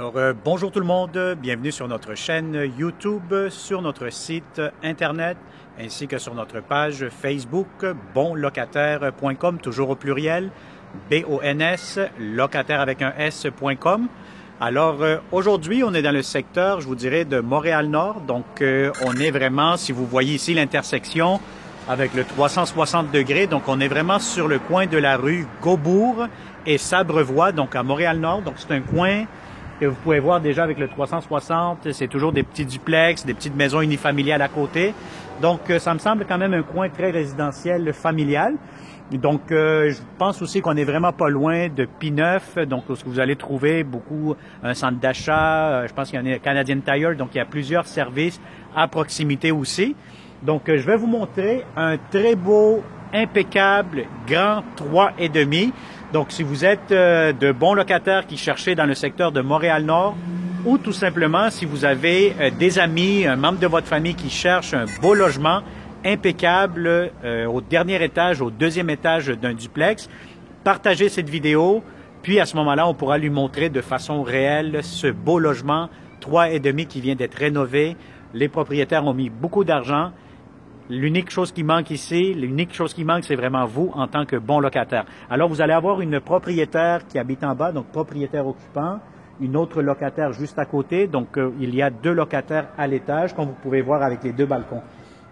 Alors, bonjour tout le monde, bienvenue sur notre chaîne YouTube, sur notre site Internet, ainsi que sur notre page Facebook, bonlocataire.com, toujours au pluriel, B-O-N-S, locataire avec un S.com. Alors, aujourd'hui, on est dans le secteur, je vous dirais, de Montréal-Nord, donc on est vraiment, si vous voyez ici l'intersection avec le 360 degrés, donc on est vraiment sur le coin de la rue Gaubourg et Sabrevois, donc à Montréal-Nord, donc c'est un coin que vous pouvez voir déjà avec le 360, c'est toujours des petits duplex, des petites maisons unifamiliales à côté. Donc, ça me semble quand même un coin très résidentiel familial. Donc, je pense aussi qu'on est vraiment pas loin de P9, donc où vous allez trouver beaucoup un centre d'achat, je pense qu'il y en a Canadian Tire, donc il y a plusieurs services à proximité aussi. Donc, je vais vous montrer un très beau, impeccable, grand 3,5. Donc, si vous êtes de bons locataires qui cherchez dans le secteur de Montréal-Nord, ou tout simplement si vous avez des amis, un membre de votre famille qui cherche un beau logement impeccable au dernier étage, au deuxième étage d'un duplex, partagez cette vidéo, puis à ce moment-là, on pourra lui montrer de façon réelle ce beau logement 3,5 qui vient d'être rénové. Les propriétaires ont mis beaucoup d'argent. L'unique chose qui manque ici, c'est vraiment vous en tant que bon locataire. Alors, vous allez avoir une propriétaire qui habite en bas, donc propriétaire occupant, une autre locataire juste à côté. Donc, il y a deux locataires à l'étage, comme vous pouvez voir avec les deux balcons.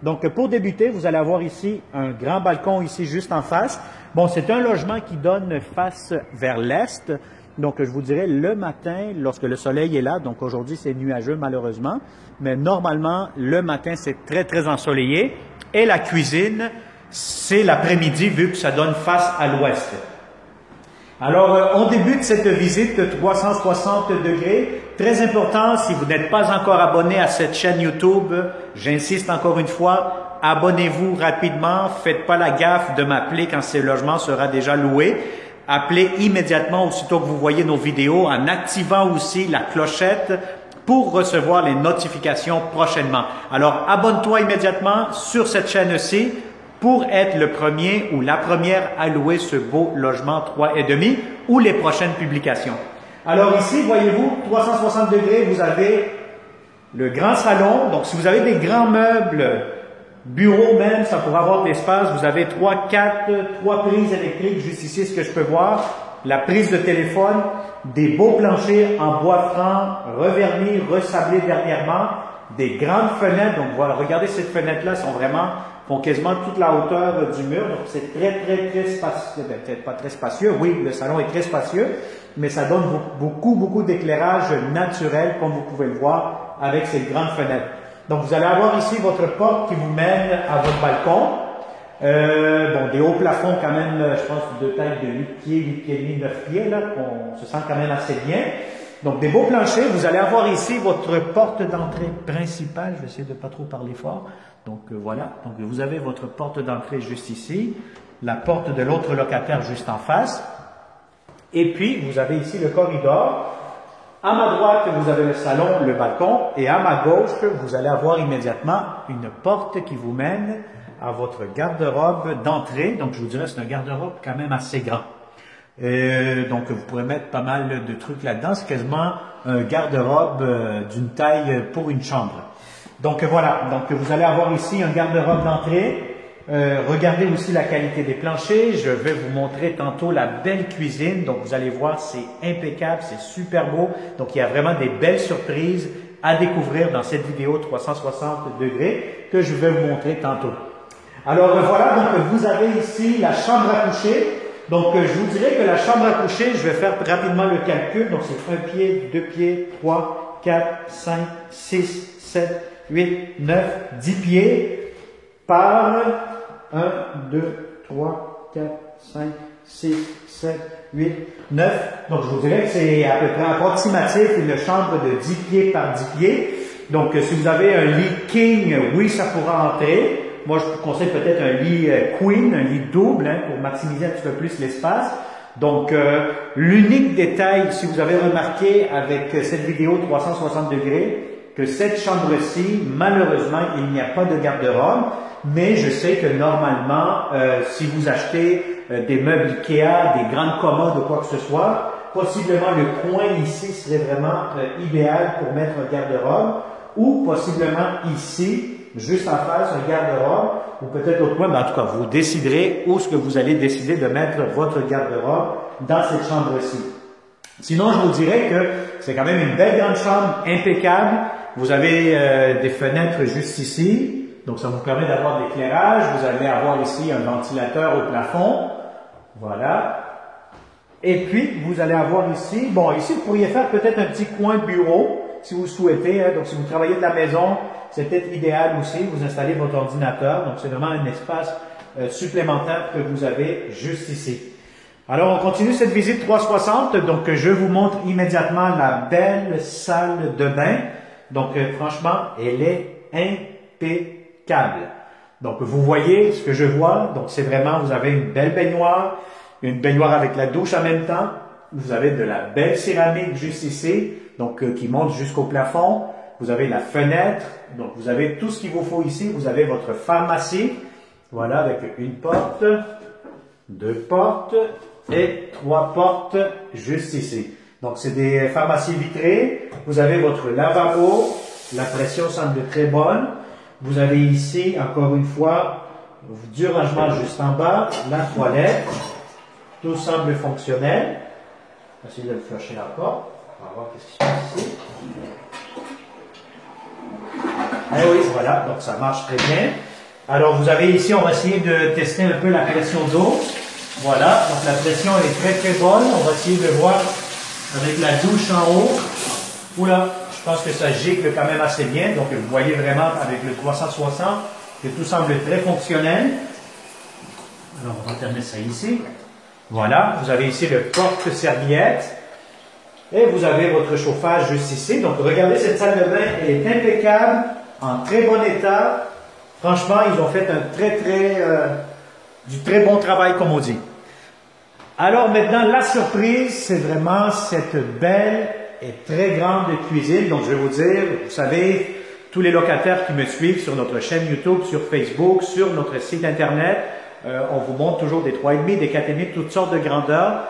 Donc, pour débuter, vous allez avoir ici un grand balcon ici juste en face. Bon, c'est un logement qui donne face vers l'est. Donc, je vous dirais le matin, lorsque le soleil est là, donc aujourd'hui c'est nuageux malheureusement, mais normalement, le matin c'est très, très ensoleillé. Et la cuisine, c'est l'après-midi vu que ça donne face à l'ouest. Alors, on débute cette visite de 360 degrés. Très important, si vous n'êtes pas encore abonné à cette chaîne YouTube, j'insiste encore une fois, abonnez-vous rapidement. Faites pas la gaffe de m'appeler quand ce logement sera déjà loué. Appelez immédiatement aussitôt que vous voyez nos vidéos en activant aussi la clochette pour recevoir les notifications prochainement. Alors, abonne-toi immédiatement sur cette chaîne-ci pour être le premier ou la première à louer ce beau logement 3,5 ou les prochaines publications. Alors ici, voyez-vous, 360 degrés, vous avez le grand salon. Donc, si vous avez des grands meubles, bureau même, ça pourrait avoir de l'espace. Vous avez 3 prises électriques juste ici, ce que je peux voir. La prise de téléphone, des beaux planchers en bois franc, revernis, resablés dernièrement, des grandes fenêtres. Donc voilà, regardez ces fenêtres-là, font quasiment toute la hauteur du mur. Donc c'est très spacieux. Peut-être pas très spacieux, oui, le salon est très spacieux, mais ça donne beaucoup d'éclairage naturel, comme vous pouvez le voir, avec ces grandes fenêtres. Donc, vous allez avoir ici votre porte qui vous mène à votre balcon. Bon, des hauts plafonds quand même, je pense, de taille de 8 pieds, 8 pieds et demi, 9 pieds, là, on se sent quand même assez bien. Donc, des beaux planchers. Vous allez avoir ici votre porte d'entrée principale. Je vais essayer de pas trop parler fort. Donc, voilà. Donc, vous avez votre porte d'entrée juste ici. La porte de l'autre locataire juste en face. Et puis, vous avez ici le corridor. À ma droite, vous avez le salon, le balcon, et à ma gauche, vous allez avoir immédiatement une porte qui vous mène à votre garde-robe d'entrée. Donc, je vous dirais, c'est un garde-robe quand même assez grand. Donc, vous pourrez mettre pas mal de trucs là-dedans. C'est quasiment un garde-robe d'une taille pour une chambre. Donc, voilà. Donc, vous allez avoir ici un garde-robe d'entrée. Regardez aussi la qualité des planchers. Je vais vous montrer tantôt la belle cuisine. Donc, vous allez voir, c'est impeccable, c'est super beau. Donc, il y a vraiment des belles surprises à découvrir dans cette vidéo 360 degrés que je vais vous montrer tantôt. Alors, voilà, donc vous avez ici la chambre à coucher. Donc, je vous dirais que la chambre à coucher, je vais faire rapidement le calcul. Donc, c'est 1 pied, 2 pieds, 3, 4, 5, 6, 7, 8, 9, 10 pieds par 1, 2, 3, 4, 5, 6, 7, 8, 9. Donc, je vous dirais que c'est à peu près approximatif une chambre de 10 pieds par 10 pieds. Donc, si vous avez un lit king, oui, ça pourra entrer. Moi, je vous conseille peut-être un lit queen, un lit double, pour maximiser un petit peu plus l'espace. Donc, l'unique détail, si vous avez remarqué avec cette vidéo 360 degrés, que cette chambre-ci, malheureusement, il n'y a pas de garde-robe, mais je sais que normalement, si vous achetez des meubles Ikea, des grandes commodes ou quoi que ce soit, Possiblement, le coin ici serait vraiment idéal pour mettre un garde-robe. Ou possiblement ici, juste en face, un garde-robe. Ou peut-être l'autre coin. Mais en tout cas, vous déciderez où est-ce que vous allez décider de mettre votre garde-robe dans cette chambre-ci. Sinon, je vous dirais que c'est quand même une belle grande chambre, impeccable. Vous avez des fenêtres juste ici. Donc, ça vous permet d'avoir de l'éclairage. Vous allez avoir ici un ventilateur au plafond. Voilà. Et puis, vous allez avoir ici, bon, ici, vous pourriez faire peut-être un petit coin bureau, si vous souhaitez. Hein. Donc, si vous travaillez de la maison, c'est peut-être idéal aussi. Vous installez votre ordinateur. Donc, c'est vraiment un espace supplémentaire que vous avez juste ici. Alors, on continue cette visite 360. Donc, je vous montre immédiatement la belle salle de bain. Donc, franchement, elle est impeccable. Donc, vous voyez ce que je vois. Donc, c'est vraiment, vous avez une baignoire avec la douche en même temps. Vous avez de la belle céramique juste ici, donc qui monte jusqu'au plafond. Vous avez la fenêtre. Donc, vous avez tout ce qu'il vous faut ici. Vous avez votre pharmacie. Voilà, avec une porte, 2 portes et 3 portes juste ici. Donc, c'est des pharmacies vitrées. Vous avez votre lavabo. La pression semble très bonne. Vous avez ici, encore une fois, du rangement juste en bas, la toilette. Tout semble fonctionnel. On va essayer de le flusher encore. On va voir ce qui se passe ici. Eh oui, voilà, donc ça marche très bien. Alors, vous avez ici, on va essayer de tester un peu la pression d'eau. Voilà, donc la pression elle est très très bonne. On va essayer de voir avec la douche en haut. Oula, je pense que ça gicle quand même assez bien. Donc, vous voyez vraiment avec le 360 que tout semble très fonctionnel. Alors, on va terminer ça ici. Voilà, vous avez ici le porte-serviette. Et vous avez votre chauffage juste ici. Donc, regardez cette salle de bain, elle est impeccable, en très bon état. Franchement, ils ont fait du très bon travail, comme on dit. Alors maintenant, la surprise, c'est vraiment cette belle et très grande cuisine. Donc, je vais vous dire, vous savez, tous les locataires qui me suivent sur notre chaîne YouTube, sur Facebook, sur notre site Internet, on vous montre toujours des 3,5, des 4,5, toutes sortes de grandeurs.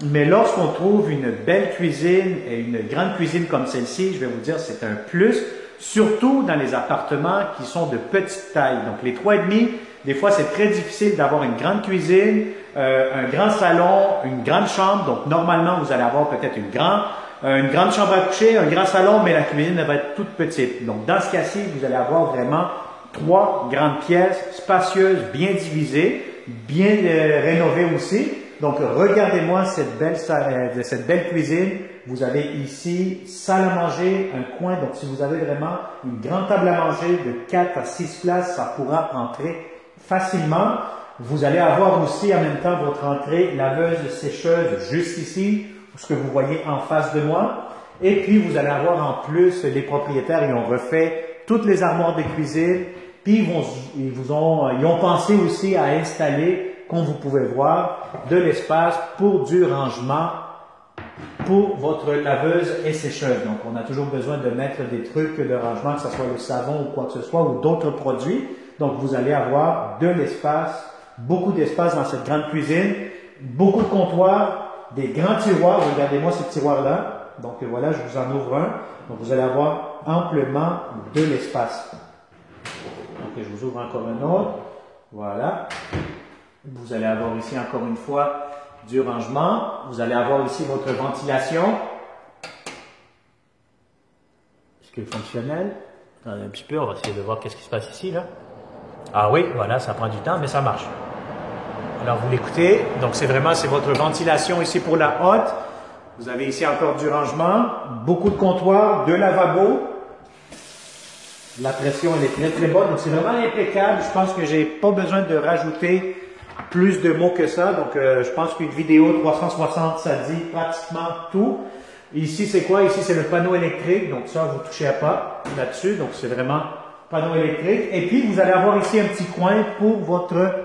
Mais lorsqu'on trouve une belle cuisine et une grande cuisine comme celle-ci, je vais vous dire, c'est un plus, surtout dans les appartements qui sont de petite taille. Donc, les 3,5, des fois, c'est très difficile d'avoir une grande cuisine, un grand salon, une grande chambre. Donc, normalement, vous allez avoir peut-être une grande chambre à coucher, un grand salon, mais la cuisine va être toute petite. Donc, dans ce cas-ci, vous allez avoir vraiment 3 grandes pièces spacieuses, bien divisées, bien rénovées aussi. Donc, regardez-moi cette belle cuisine. Vous avez ici salle à manger, un coin. Donc, si vous avez vraiment une grande table à manger de 4 à 6 places, ça pourra entrer facilement. Vous allez avoir aussi en même temps votre entrée laveuse sécheuse juste ici, ce que vous voyez en face de moi. Et puis, vous allez avoir en plus, les propriétaires, ils ont refait toutes les armoires de cuisine. Puis, ils ont pensé aussi à installer, comme vous pouvez voir, de l'espace pour du rangement pour votre laveuse et sécheuse. Donc, on a toujours besoin de mettre des trucs de rangement, que ce soit le savon ou quoi que ce soit, ou d'autres produits. Donc, vous allez avoir de l'espace, beaucoup d'espace dans cette grande cuisine, beaucoup de comptoirs, des grands tiroirs. Regardez-moi ce tiroir-là. Donc, voilà, je vous en ouvre un. Donc, vous allez avoir amplement de l'espace. Donc, je vous ouvre encore un autre. Voilà. Vous allez avoir ici, encore une fois, du rangement. Vous allez avoir ici votre ventilation. Est-ce qu'elle est fonctionnelle? Attendez un petit peu, on va essayer de voir qu'est-ce qui se passe ici, là. Ah oui, voilà, ça prend du temps, mais ça marche. Alors, vous l'écoutez. Donc, c'est votre ventilation ici pour la hotte. Vous avez ici encore du rangement, beaucoup de comptoirs, 2 lavabos. La pression, elle est très, très bonne. Donc, c'est vraiment impeccable. Je pense que j'ai pas besoin de rajouter plus de mots que ça. Donc, je pense qu'une vidéo 360, ça dit pratiquement tout. Ici, c'est quoi? Ici, c'est le panneau électrique. Donc, ça, vous ne touchez pas là-dessus. Donc, c'est vraiment panneau électrique. Et puis, vous allez avoir ici un petit coin pour votre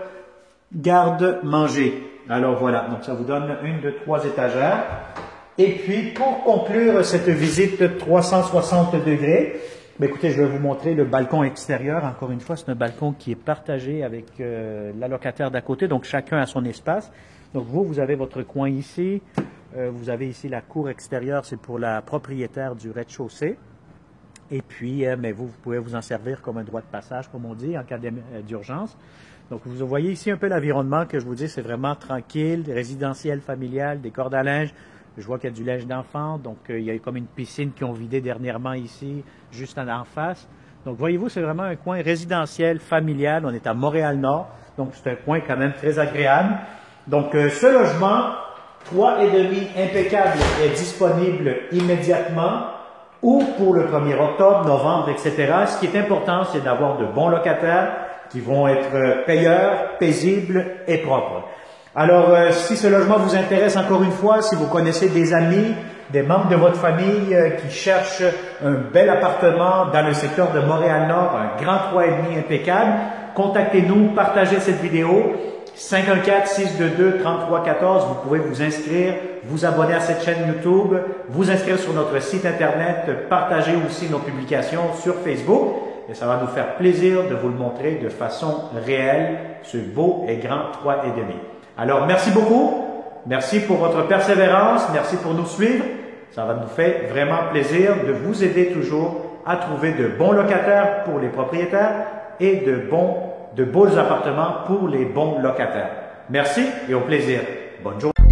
garde-manger. Alors, voilà. Donc, ça vous donne 1, 2, 3 étagères. Et puis, pour conclure cette visite 360 degrés, ben écoutez, je vais vous montrer le balcon extérieur. Encore une fois, c'est un balcon qui est partagé avec la locataire d'à côté. Donc, chacun a son espace. Donc, vous avez votre coin ici. Vous avez ici la cour extérieure, c'est pour la propriétaire du rez-de-chaussée. Et puis, mais vous pouvez vous en servir comme un droit de passage, comme on dit, en cas d'urgence. Donc, vous voyez ici un peu l'environnement que je vous dis, c'est vraiment tranquille, résidentiel, familial, des cordes à linge. Je vois qu'il y a du linge d'enfant, donc il y a comme une piscine qu'ils ont vidée dernièrement ici, juste en face. Donc, voyez-vous, c'est vraiment un coin résidentiel, familial. On est à Montréal-Nord, donc c'est un coin quand même très agréable. Donc, ce logement, 3,5 impeccable, est disponible immédiatement ou pour le 1er octobre, novembre, etc. Ce qui est important, c'est d'avoir de bons locataires qui vont être payeurs, paisibles et propres. Alors, si ce logement vous intéresse encore une fois, si vous connaissez des amis, des membres de votre famille qui cherchent un bel appartement dans le secteur de Montréal-Nord, un grand 3,5 impeccable, contactez-nous, partagez cette vidéo. 514-622-3314, vous pouvez vous inscrire, vous abonner à cette chaîne YouTube, vous inscrire sur notre site Internet, partager aussi nos publications sur Facebook et ça va nous faire plaisir de vous le montrer de façon réelle, ce beau et grand 3,5. Alors, merci beaucoup, merci pour votre persévérance, merci pour nous suivre, ça va nous faire vraiment plaisir de vous aider toujours à trouver de bons locataires pour les propriétaires et de beaux appartements pour les bons locataires. Merci et au plaisir. Bonne journée.